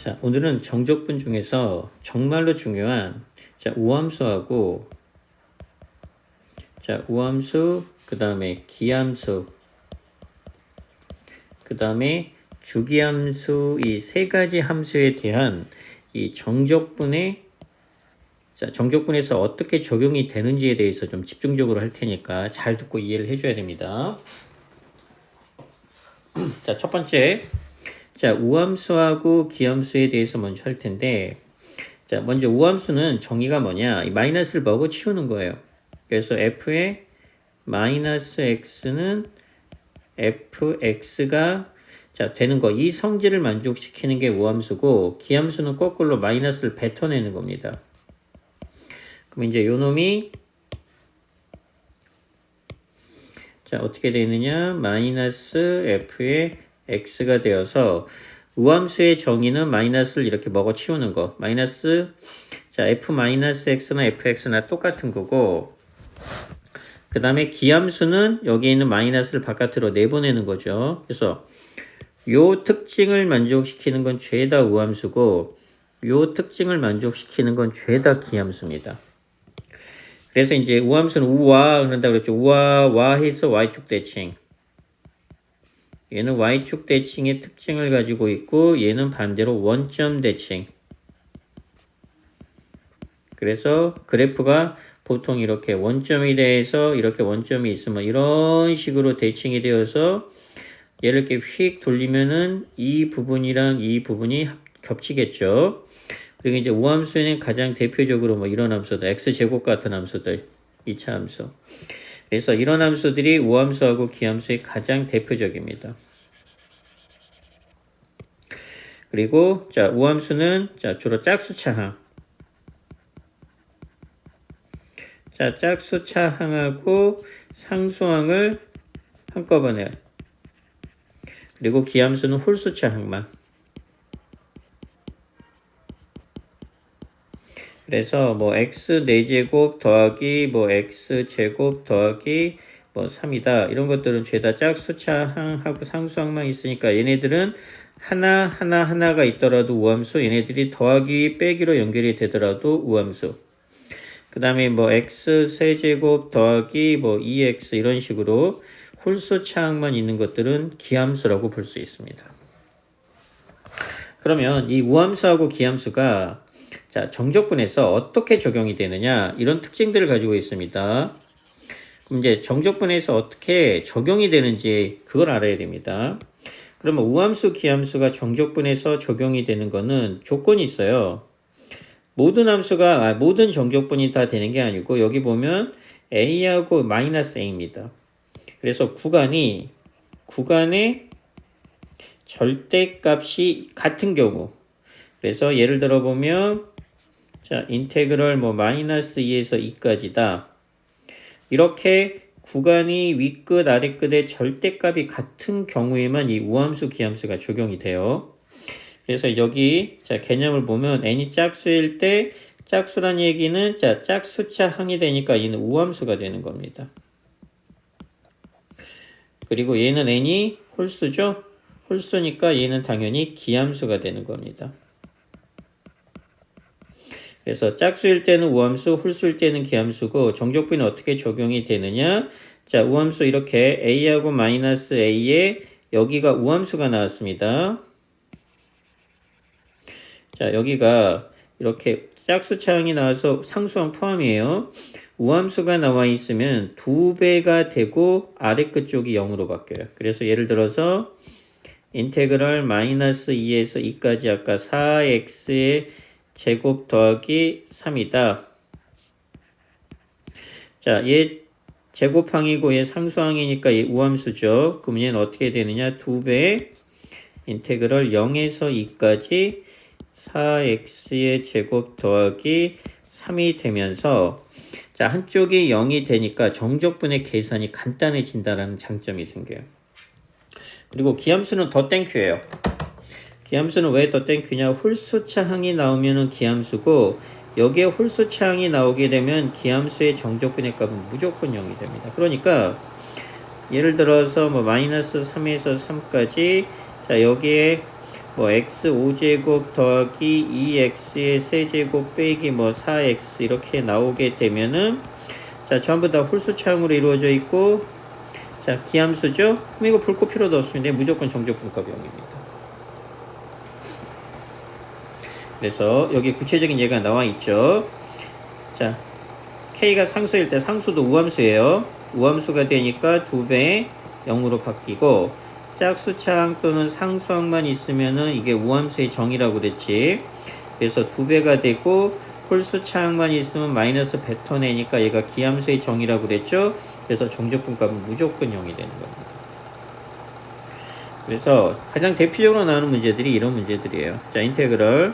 자, 오늘은 정적분 중에서 정말로 중요한 우함수하고 우함수, 그 다음에 기함수, 그 다음에 주기함수 이 세 가지 함수에 대한 이 정적분에서 어떻게 적용이 되는지에 대해서 좀 집중적으로 할 테니까 잘 듣고 이해를 해줘야 됩니다. 자, 첫 번째. 우함수하고 기함수에 대해서 먼저 할 텐데, 먼저 우함수는 정의가 뭐냐? 이 마이너스를 먹어 치우는 거예요. 그래서 f의 마이너스 x는 fx가 되는 거. 이 성질을 만족시키는 게 우함수고, 기함수는 거꾸로 마이너스를 뱉어내는 겁니다. 그럼 이제 요 놈이 어떻게 되느냐? 마이너스 f의 x가 되어서 우함수의 정의는 마이너스를 이렇게 먹어 치우는 거. 마이너스 f-x나 fx나 똑같은 거고, 그 다음에 기함수는 여기 있는 마이너스를 바깥으로 내보내는 거죠. 그래서 요 특징을 만족시키는 건 죄다 우함수고, 요 특징을 만족시키는 건 죄다 기함수입니다. 그래서 이제 우함수는 우와 그런다고 그랬죠. 우와 와 해서 y축 대칭. 얘는 y축 대칭의 특징을 가지고 있고, 얘는 반대로 원점 대칭. 그래서 그래프가 보통 이렇게 원점이 돼서 이렇게 원점이 있으면 이런 식으로 대칭이 되어서 얘를 이렇게 휙 돌리면은 이 부분이랑 이 부분이 겹치겠죠. 그리고 이제 우함수에는 가장 대표적으로 뭐 이런 함수들, x제곱 같은 함수들, 2차 함수. 그래서 이런 함수들이 우함수하고 기함수의 가장 대표적입니다. 그리고 우함수는 주로 짝수차항. 짝수차항하고 상수항을 한꺼번에. 그리고 기함수는 홀수차항만. 그래서 뭐 x 4제곱 더하기 뭐 x제곱 더하기 뭐 3이다. 이런 것들은 죄다 짝수차항하고 상수항만 있으니까 얘네들은 하나가 있더라도 우함수, 얘네들이 더하기 빼기로 연결이 되더라도 우함수. 그 다음에 뭐 x 세제곱 더하기 뭐 2x 이런 식으로 홀수차항만 있는 것들은 기함수라고 볼 수 있습니다. 그러면 이 우함수하고 기함수가 정적분에서 어떻게 적용이 되느냐, 이런 특징들을 가지고 있습니다. 그럼 이제 정적분에서 어떻게 적용이 되는지 그걸 알아야 됩니다. 그러면 우함수, 기함수가 정적분에서 적용이 되는 거는 조건이 있어요. 모든 정적분이 다 되는 게 아니고, 여기 보면 a하고 마이너스 a입니다. 그래서 구간의 절대값이 같은 경우, 그래서 예를 들어 보면 인테그럴 뭐 마이너스 2에서 2까지다. 이렇게 구간이 윗끝 아랫끝의 절대값이 같은 경우에만 이 우함수 기함수가 적용이 돼요. 그래서 여기 개념을 보면 n이 짝수일 때 짝수란 얘기는 짝수차항이 되니까 얘는 우함수가 되는 겁니다. 그리고 얘는 n이 홀수죠. 홀수니까 얘는 당연히 기함수가 되는 겁니다. 그래서 짝수일 때는 우함수, 홀수일 때는 기함수고, 정적분이 어떻게 적용이 되느냐? 우함수 이렇게 a하고 마이너스 a에 여기가 우함수가 나왔습니다. 여기가 이렇게 짝수차항이 나와서 상수항 포함이에요. 우함수가 나와 있으면 2배가 되고 아래끝 쪽이 0으로 바뀌어요. 그래서 예를 들어서 인테그럴 마이너스 2에서 2까지 아까 4x의 제곱 더하기 3이다. 얘 제곱항이고 얘 상수항이니까 얘 우함수죠. 그럼 얘는 어떻게 되느냐? 2배 인테그럴 0에서 2까지 4x의 제곱 더하기 3이 되면서 한쪽이 0이 되니까 정적분의 계산이 간단해진다는 장점이 생겨요. 그리고 기함수는 더 땡큐예요. 기함수는 왜 더 땡큐냐? 홀수차항이 나오면은 기함수고, 여기에 홀수차항이 나오게 되면 기함수의 정적분의 값은 무조건 0이 됩니다. 그러니까 예를 들어서 뭐 마이너스 3에서 3까지 여기에 뭐 x 5제곱 더하기 2x의 세제곱 빼기 뭐 4x 이렇게 나오게 되면은 자 전부 다 홀수차항으로 이루어져 있고 자 기함수죠. 그럼 이거 불 거 필요도 없습니다. 무조건 정적분값 0입니다. 그래서 여기 구체적인 예가 나와 있죠. 자 k가 상수일 때 상수도 우함수예요. 우함수가 되니까 2배 0으로 바뀌고 짝수차항 또는 상수항만 있으면은 이게 우함수의 정의라고 그랬지. 그래서 2배가 되고 홀수차항만 있으면 마이너스 뱉어내니까 얘가 기함수의 정의라고 그랬죠. 그래서 정적분값은 무조건 0이 되는 겁니다. 그래서 가장 대표적으로 나오는 문제들이 이런 문제들이에요. 자 인테그럴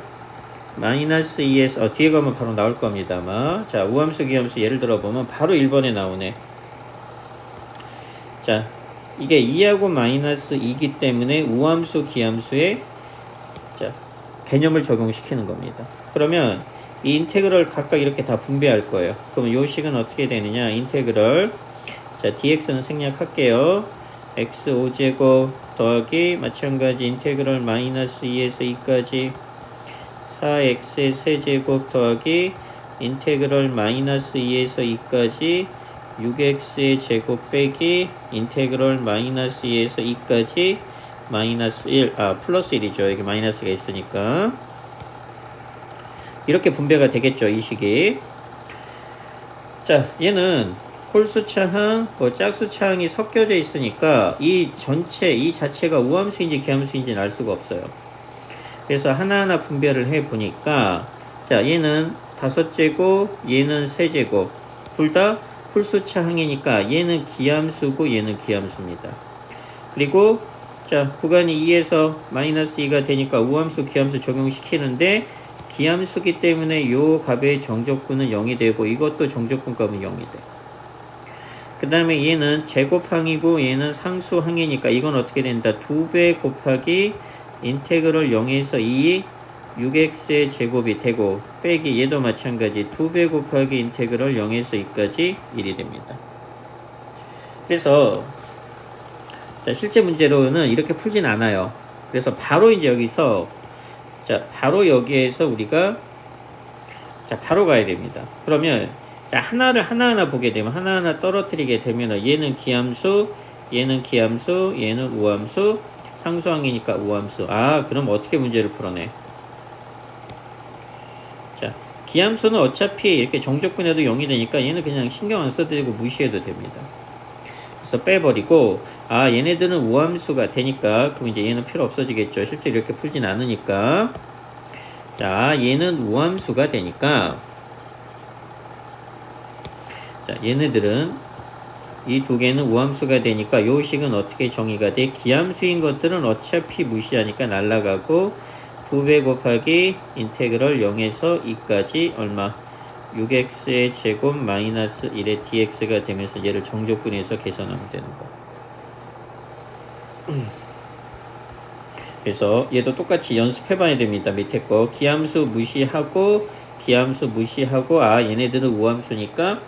마이너스 2에서 뒤에 가면 바로 나올 겁니다 아마. 자 우함수 기함수 예를 들어 보면 바로 1번에 나오네. 자 이게 2하고 마이너스 2기 때문에 우함수 기함수에 자 개념을 적용시키는 겁니다. 그러면 이 인테그럴 각각 이렇게 다 분배할 거예요. 그러면 요 식은 어떻게 되느냐. 인테그럴 자 dx는 생략할게요. x 5제곱 더하기 마찬가지 인테그럴 마이너스 2에서 2까지 4x의 세제곱 더하기 인테그럴 마이너스 2에서 2까지 6x의 제곱 빼기 인테그럴 마이너스 2에서 2까지 마이너스 1, 플러스 1이죠. 여기 마이너스가 있으니까. 이렇게 분배가 되겠죠. 이 식이. 자, 얘는 홀수차항, 짝수차항이 섞여져 있으니까 이 전체, 이 자체가 우함수인지 기함수인지는 알 수가 없어요. 그래서 하나하나 분배를 해 보니까 자 얘는 5제곱 얘는 3제곱 둘 다 홀수차항이니까 얘는 기함수고 얘는 기함수입니다. 그리고 자 구간이 2에서 마이너스 2가 되니까 우함수 기함수 적용시키는데 기함수기 때문에 요 값의 정적분은 0이 되고 이것도 정적분값은 0이 돼. 그 다음에 얘는 제곱항이고 얘는 상수항이니까 이건 어떻게 된다. 2배 곱하기 인테그럴 0에서 2 6x의 제곱이 되고 빼기 얘도 마찬가지 2배 곱하기 인테그럴 0에서 2까지 1이 됩니다. 그래서 자, 실제 문제로는 이렇게 풀진 않아요. 그래서 바로 이제 여기서 자 바로 여기에서 우리가 자 바로 가야 됩니다. 그러면 자 하나를 하나하나 보게 되면 하나하나 떨어뜨리게 되면 얘는 기함수 얘는 기함수 얘는 우함수 상수항이니까 우함수. 그럼 어떻게 문제를 풀어내? 자, 기함수는 어차피 이렇게 정적분해도 0이 되니까 얘는 그냥 신경 안 써도 되고 무시해도 됩니다. 그래서 빼버리고, 얘네들은 우함수가 되니까, 그럼 이제 얘는 필요 없어지겠죠. 실제 이렇게 풀진 않으니까. 자, 얘는 우함수가 되니까, 자, 얘네들은 이 두 개는 우함수가 되니까 요 식은 어떻게 정의가 돼? 기함수인 것들은 어차피 무시하니까 날라가고 2배 곱하기 인테그럴 0에서 2까지 얼마? 6x의 제곱 마이너스 1의 dx가 되면서 얘를 정적분해서 계산하면 되는 거. 그래서 얘도 똑같이 연습해봐야 됩니다. 밑에 거 기함수 무시하고 기함수 무시하고 얘네들은 우함수니까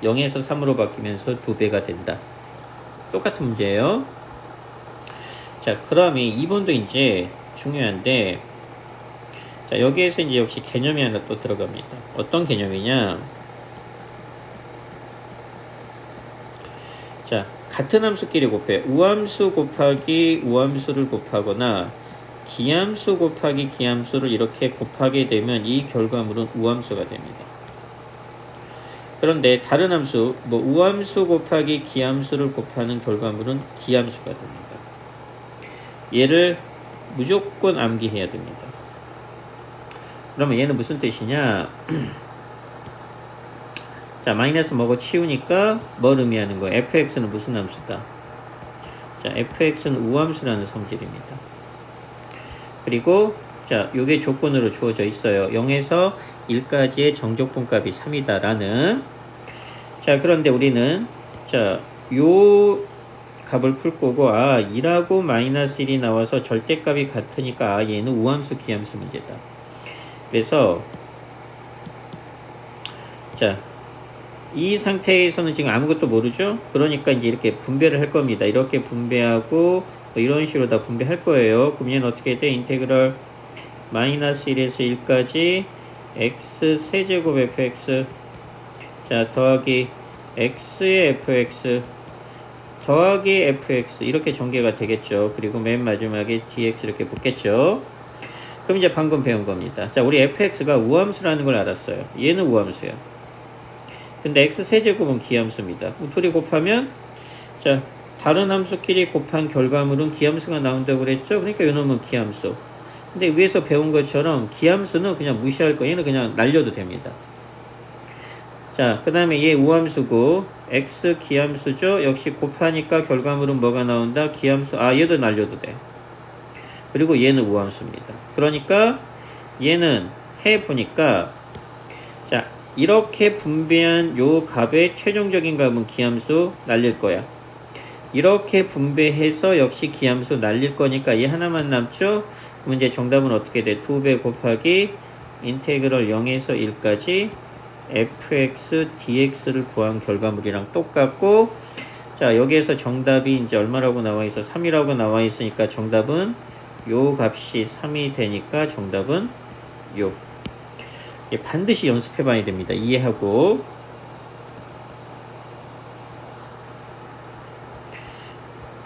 0에서 3으로 바뀌면서 2배가 된다. 똑같은 문제예요. 자, 그러면 2번도 이제 중요한데, 자, 여기에서 이제 역시 개념이 하나 또 들어갑니다. 어떤 개념이냐? 자, 같은 함수끼리 곱해. 우함수 곱하기 우함수를 곱하거나, 기함수 곱하기 기함수를 이렇게 곱하게 되면 이 결과물은 우함수가 됩니다. 그런데 다른 함수, 우함수 곱하기 기함수를 곱하는 결과물은 기함수가 됩니다. 얘를 무조건 암기해야 됩니다. 그러면 얘는 무슨 뜻이냐? 자, 마이너스 뭐고 치우니까 뭘 의미하는 거예요? fx는 무슨 함수다? 자, fx는 우함수라는 성질입니다. 그리고 자, 요게 조건으로 주어져 있어요. 0에서 1까지의 정적분값이 3이다라는. 자, 그런데 우리는 자, 요 값을 풀 거고 2라고 마이너스 1이 나와서 절대값이 같으니까 얘는 우함수 기함수 문제다. 그래서 자, 이 상태에서는 지금 아무것도 모르죠? 그러니까 이제 이렇게 분배를 할 겁니다. 이렇게 분배하고 뭐 이런 식으로 다 분배할 거예요. 그럼 얘는 어떻게 돼? 인테그럴 마이너스 1에서 1까지 x 세제곱 fx 자 더하기 x의 fx 더하기 fx 이렇게 전개가 되겠죠. 그리고 맨 마지막에 dx 이렇게 붙겠죠. 그럼 이제 방금 배운 겁니다. 자, 우리 fx가 우함수라는 걸 알았어요. 얘는 우함수야. 근데 x 세제곱은 기함수입니다. 둘이 곱하면 자 다른 함수끼리 곱한 결과물은 기함수가 나온다고 그랬죠. 그러니까 이놈은 기함수. 근데 위에서 배운 것처럼 기함수는 그냥 무시할 거. 얘는 그냥 날려도 됩니다. 자, 그 다음에 얘 우함수고 x 기함수죠. 역시 곱하니까 결과물은 뭐가 나온다? 기함수. 얘도 날려도 돼. 그리고 얘는 우함수입니다. 그러니까 얘는 해보니까 자 이렇게 분배한 요 값의 최종적인 값은 기함수 날릴 거야. 이렇게 분배해서 역시 기함수 날릴 거니까 얘 하나만 남죠. 그럼 이제 정답은 어떻게 돼? 2배 곱하기 인테그럴 0에서 1까지 fx dx를 구한 결과물이랑 똑같고 자 여기에서 정답이 이제 얼마라고 나와 있어? 3이라고 나와 있으니까 정답은 요 값이 3이 되니까 정답은 요. 반드시 연습해 봐야 됩니다. 이해하고.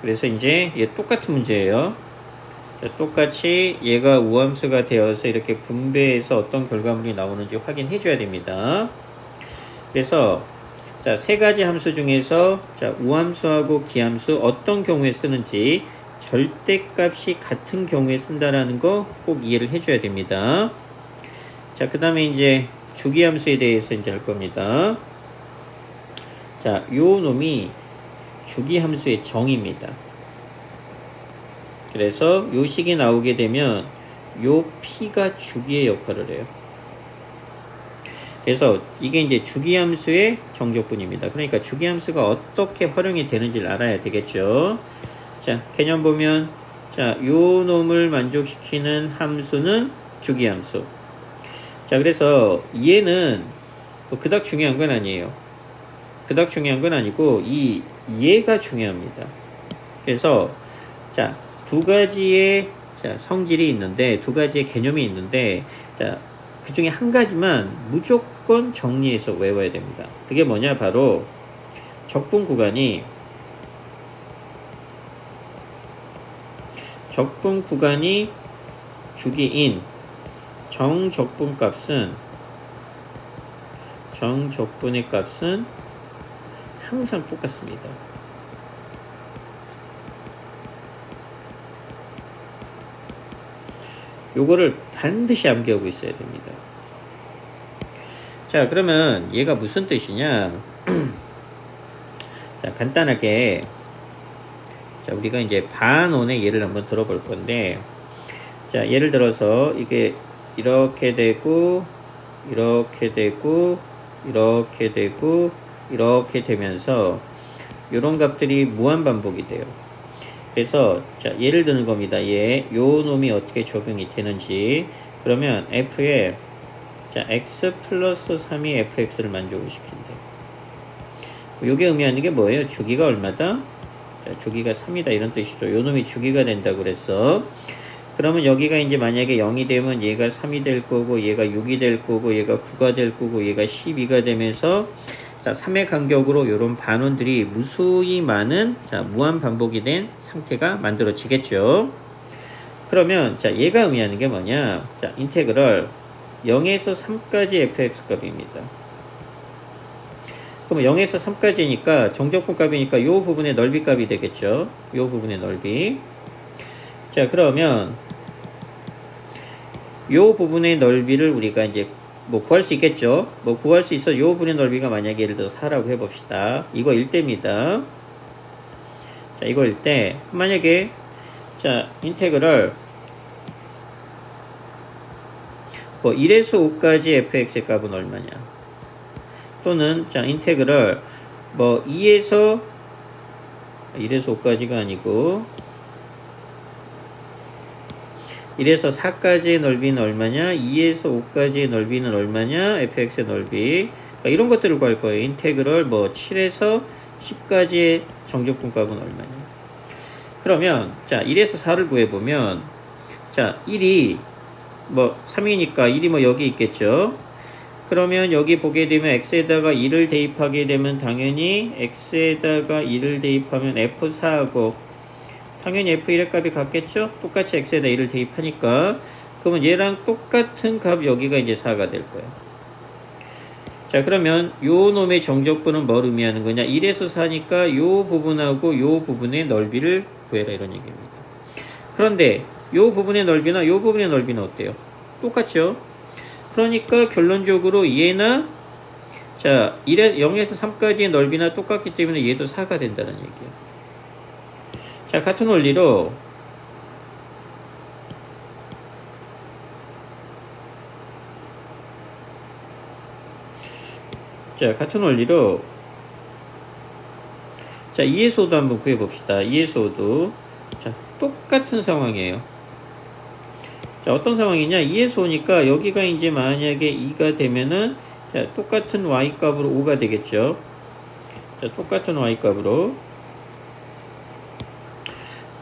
그래서 이제 얘 똑같은 문제예요. 자, 똑같이 얘가 우함수가 되어서 이렇게 분배해서 어떤 결과물이 나오는지 확인해 줘야 됩니다. 그래서 자, 세 가지 함수 중에서 자, 우함수하고 기함수 어떤 경우에 쓰는지 절대값이 같은 경우에 쓴다라는 거 꼭 이해를 해줘야 됩니다. 자, 그 다음에 이제 주기함수에 대해서 이제 할 겁니다. 자, 요 놈이 주기함수의 정의입니다. 그래서 요 식이 나오게 되면 요 p가 주기의 역할을 해요. 그래서 이게 이제 주기함수의 정적분입니다. 그러니까 주기함수가 어떻게 활용이 되는지를 알아야 되겠죠. 자, 개념 보면 자, 요 놈을 만족시키는 함수는 주기함수. 자, 그래서 얘는 뭐 그닥 중요한 건 아니에요. 그닥 중요한 건 아니고 얘가 중요합니다. 그래서 자, 두 가지의 자, 성질이 있는데 두 가지의 개념이 있는데 자, 그 중에 한 가지만 무조건 정리해서 외워야 됩니다. 그게 뭐냐? 바로 적분 구간이 주기인 정적분의 값은 항상 똑같습니다. 요거를 반드시 암기하고 있어야 됩니다. 자, 그러면 얘가 무슨 뜻이냐? 자, 간단하게 자, 우리가 이제 반원의 예를 한번 들어볼 건데 자, 예를 들어서 이게 이렇게 되고 이렇게 되고 이렇게 되고 이렇게 되면서 이런 값들이 무한 반복이 돼요. 그래서 자, 예를 드는 겁니다. 요 놈이 어떻게 적용이 되는지. 그러면 f에 자, x 플러스 3이 fx를 만족을 시킨대. 요게 의미하는 게 뭐예요? 주기가 얼마다? 자, 주기가 3이다 이런 뜻이죠. 요 놈이 주기가 된다고 그랬어. 그러면 여기가 이제 만약에 0이 되면 얘가 3이 될 거고 얘가 6이 될 거고 얘가 9가 될 거고 얘가 12가 되면서 자, 3의 간격으로 이런 반원들이 무수히 많은 자, 무한 반복이 된 상태가 만들어지겠죠. 그러면 자, 얘가 의미하는 게 뭐냐? 자, 인테그럴 0에서 3까지 fx 값입니다. 그러면 0에서 3까지니까 정적분 값이니까 이 부분의 넓이 값이 되겠죠. 이 부분의 넓이. 자, 그러면 이 부분의 넓이를 우리가 이제 뭐 구할 수 있겠죠. 뭐 구할 수 있어. 이 부분의 넓이가 만약에 예를 들어 4라고 해봅시다. 이거 1대입니다. 자, 이거 1대. 만약에 자, 인테그럴 뭐 1에서 5까지 fx의 값은 얼마냐? 또는 자, 인테그럴 뭐 1에서 5까지가 아니고 1에서 4까지의 넓이는 얼마냐? 2에서 5까지의 넓이는 얼마냐? fx의 넓이. 그러니까 이런 것들을 구할 거예요. 인테그럴 뭐 7에서 10까지의 정적분 값은 얼마냐? 그러면 자 1에서 4를 구해보면 자 1이 뭐 3이니까 1이 뭐 여기 있겠죠. 그러면 여기 보게 되면 x에다가 2를 대입하게 되면 당연히 x에다가 2를 대입하면 f4하고 당연히 f1의 값이 같겠죠. 똑같이 x에다 2를 대입하니까 그러면 얘랑 똑같은 값 여기가 이제 4가 될 거예요. 자 그러면 요 놈의 정적분은 뭘 의미하는 거냐. 1에서 4니까 요 부분하고 요 부분의 넓이를 구해라 이런 얘기입니다. 그런데 요 부분의 넓이나 요 부분의 넓이는 어때요? 똑같죠? 그러니까 결론적으로 얘나 자 0에서 3까지의 넓이나 똑같기 때문에 얘도 4가 된다는 얘기예요. 자 같은 원리로 자 2에서 5도 한번 구해봅시다. 2에서 5도 자 똑같은 상황이에요. 자 어떤 상황이냐. 2에서 5니까 여기가 이제 만약에 2가 되면은 자 똑같은 y값으로 5가 되겠죠. 자 똑같은 y값으로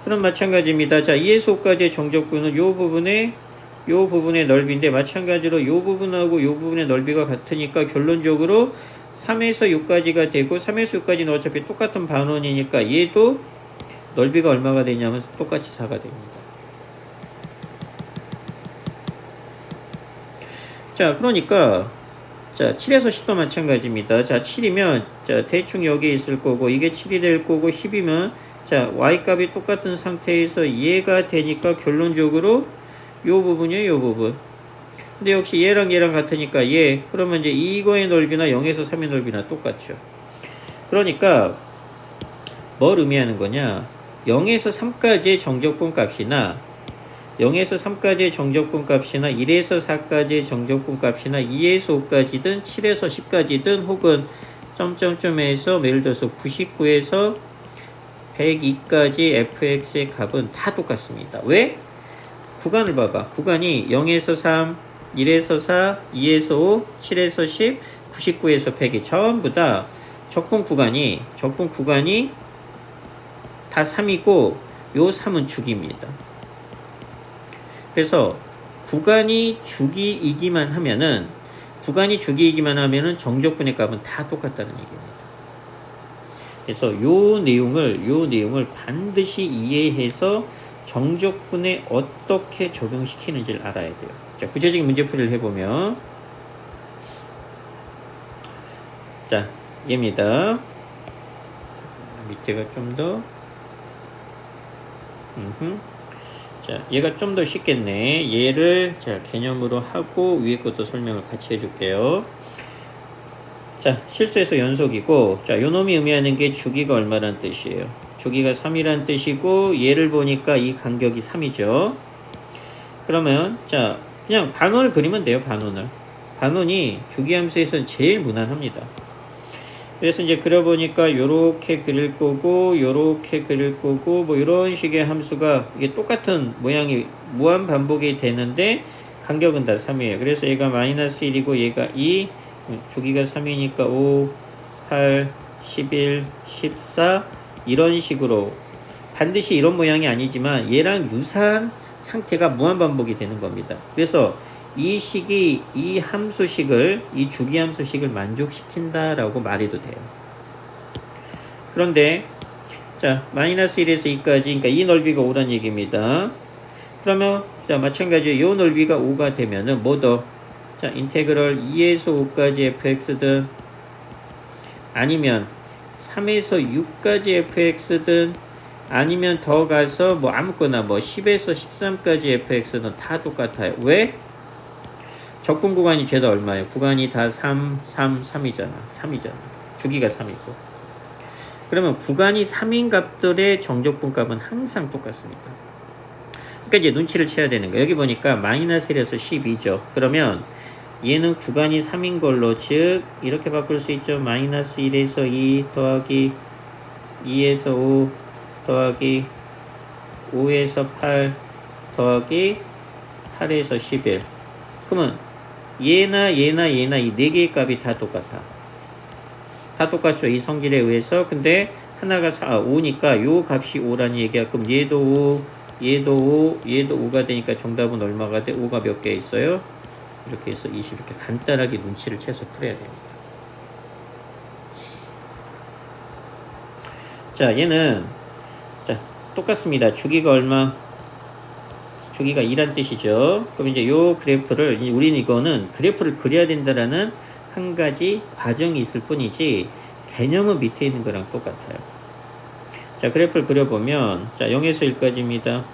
그럼 마찬가지입니다. 자 2에서 5까지의 정적분은 요 부분의 넓이인데 마찬가지로 요 부분하고 요 부분의 넓이가 같으니까 결론적으로 3에서 6까지가 되고 3에서 6까지는 어차피 똑같은 반원이니까 얘도 넓이가 얼마가 되냐면 똑같이 4가 됩니다. 자 그러니까 자 7에서 10도 마찬가지입니다. 자 7이면 자 대충 여기 있을 거고 이게 7이 될 거고 10이면 자 y값이 똑같은 상태에서 얘가 되니까 결론적으로 요 부분이에요. 요 부분. 근데 역시 얘랑 같으니까 얘 그러면 이제 이거의 넓이나 0에서 3의 넓이나 똑같죠. 그러니까 뭘 의미하는 거냐. 0에서 3까지의 정적분 값이나 0에서 3까지의 정적분 값이나 1에서 4까지의 정적분 값이나 2에서 5까지든 7에서 10까지든 혹은 점점점에서 예를 들어서 99에서 102까지 fx의 값은 다 똑같습니다. 왜? 구간을 봐봐. 구간이 0에서 3, 1에서 4, 2에서 5, 7에서 10, 99에서 100이 전부 다 적분 구간이 다 3이고 요 3은 주기입니다. 그래서 구간이 주기이기만 하면은 정적분의 값은 다 똑같다는 얘기입니다. 그래서 요 내용을 반드시 이해해서 정적분에 어떻게 적용시키는지를 알아야 돼요. 자, 구체적인 문제풀이를 해보면 자, 얘입니다. 밑에가 좀 더 자, 얘가 좀 더 쉽겠네. 얘를 자 개념으로 하고 위에 것도 설명을 같이 해줄게요. 자, 실수해서 연속이고 자, 요 놈이 의미하는 게 주기가 얼마란 뜻이에요. 주기가 3이란 뜻이고 얘를 보니까 이 간격이 3이죠. 그러면 자 그냥 반원을 그리면 돼요. 반원이 주기함수에서는 제일 무난합니다. 그래서 이제 그려보니까 요렇게 그릴 거고 요렇게 그릴 거고 뭐 이런 식의 함수가 이게 똑같은 모양이 무한 반복이 되는데 간격은 다 3이에요. 그래서 얘가 마이너스 1이고 얘가 2 주기가 3이니까 5 8 11 14 이런 식으로 반드시 이런 모양이 아니지만 얘랑 유사한 상태가 무한 반복이 되는 겁니다. 그래서 이 함수식을 이 주기 함수식을 만족시킨다라고 말해도 돼요. 그런데 자 마이너스 1에서 2까지 그러니까 이 넓이가 5란 얘기입니다. 그러면 자 마찬가지로 이 넓이가 5가 되면은 뭐 더? 자 인테그럴 2에서 5까지 fx든 아니면 3에서 6까지 fx든 아니면 더 가서 뭐 아무거나 뭐 10에서 13까지 fx는 다 똑같아요. 왜? 적분 구간이 죄다 얼마예요? 구간이 다 3이잖아. 주기가 3이고. 그러면 구간이 3인 값들의 정적분 값은 항상 똑같습니다. 그러니까 이제 눈치를 채야 되는 거예요. 여기 보니까 마이너스 1에서 12죠. 그러면 얘는 구간이 3인 걸로 즉 이렇게 바꿀 수 있죠. 마이너스 1에서 2 더하기 2에서 5 더하기 5에서 8 더하기 8에서 11. 그러면 얘나 이 4개의 값이 다 똑같아. 다 똑같죠. 이 성질에 의해서. 근데 하나가 5니까 요 값이 5라는 얘기야. 그럼 얘도 5, 얘도 5, 얘도 5가 되니까 정답은 얼마가 돼? 5가 몇 개 있어요? 이렇게 해서 20 이렇게 간단하게 눈치를 채서 풀어야 됩니다. 자, 얘는 자 똑같습니다. 주기가 얼마? 주기가 2란 뜻이죠. 그럼 이제 요 그래프를 우리는 이거는 그래프를 그려야 된다라는 한 가지 과정이 있을 뿐이지 개념은 밑에 있는 거랑 똑같아요. 자, 그래프를 그려보면 자 0에서 1까지입니다.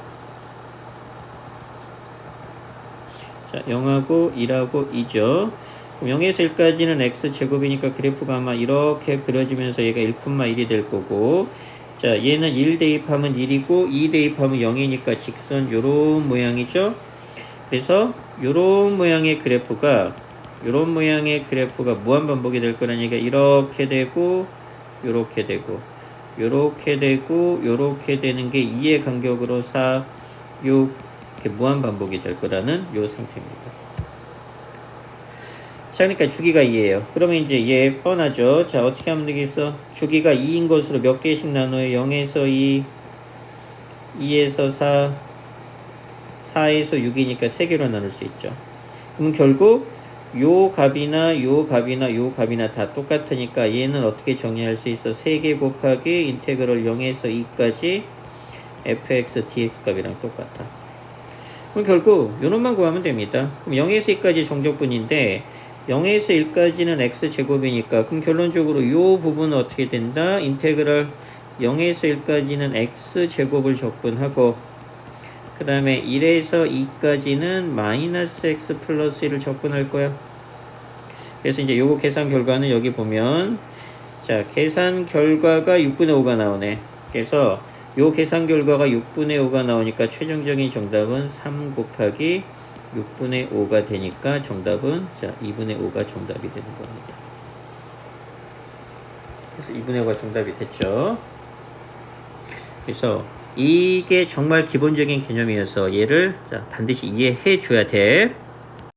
자, 0하고 1하고 2죠. 그럼 0에서 1까지는 x제곱이니까 그래프가 아마 이렇게 그려지면서 얘가 1,1이 될 거고, 자, 얘는 1 대입하면 1이고 2 대입하면 0이니까 직선 요런 모양이죠. 그래서 요런 모양의 그래프가 무한반복이 될 거라는 얘기가 이렇게 되고 요렇게 되고 요렇게 되고 요렇게 되는 게 2의 간격으로 4, 6 이렇게 무한반복이 될 거라는 요 상태입니다. 자, 그러니까 주기가 2예요. 그러면 이제 얘 뻔하죠. 자, 어떻게 하면 되겠어? 주기가 2인 것으로 몇 개씩 나눠요? 0에서 2, 2에서 4, 4에서 6이니까 3개로 나눌 수 있죠. 그럼 결국 요 값이나 요 값이나 요 값이나 다 똑같으니까 얘는 어떻게 정리할 수 있어? 3개 곱하기 인테그럴 0에서 2까지 fx dx 값이랑 똑같아. 그럼 결국 요놈만 구하면 됩니다. 그럼 0에서 2까지 정적분인데 0에서 1까지는 x제곱이니까 그럼 결론적으로 요 부분은 어떻게 된다? 인테그럴 0에서 1까지는 x제곱을 적분하고 그 다음에 1에서 2까지는 마이너스 x 플러스 1을 적분할 거야. 그래서 이제 요거 계산 결과는 여기 보면 자 계산 결과가 6분의 5가 나오네. 그래서 요 계산 결과가 6분의 5가 나오니까 최종적인 정답은 3 곱하기 6분의 5가 되니까 정답은 자 2분의 5가 정답이 되는 겁니다. 그래서 2분의 5가 정답이 됐죠. 그래서 이게 정말 기본적인 개념이어서 얘를 자 반드시 이해해 줘야 돼.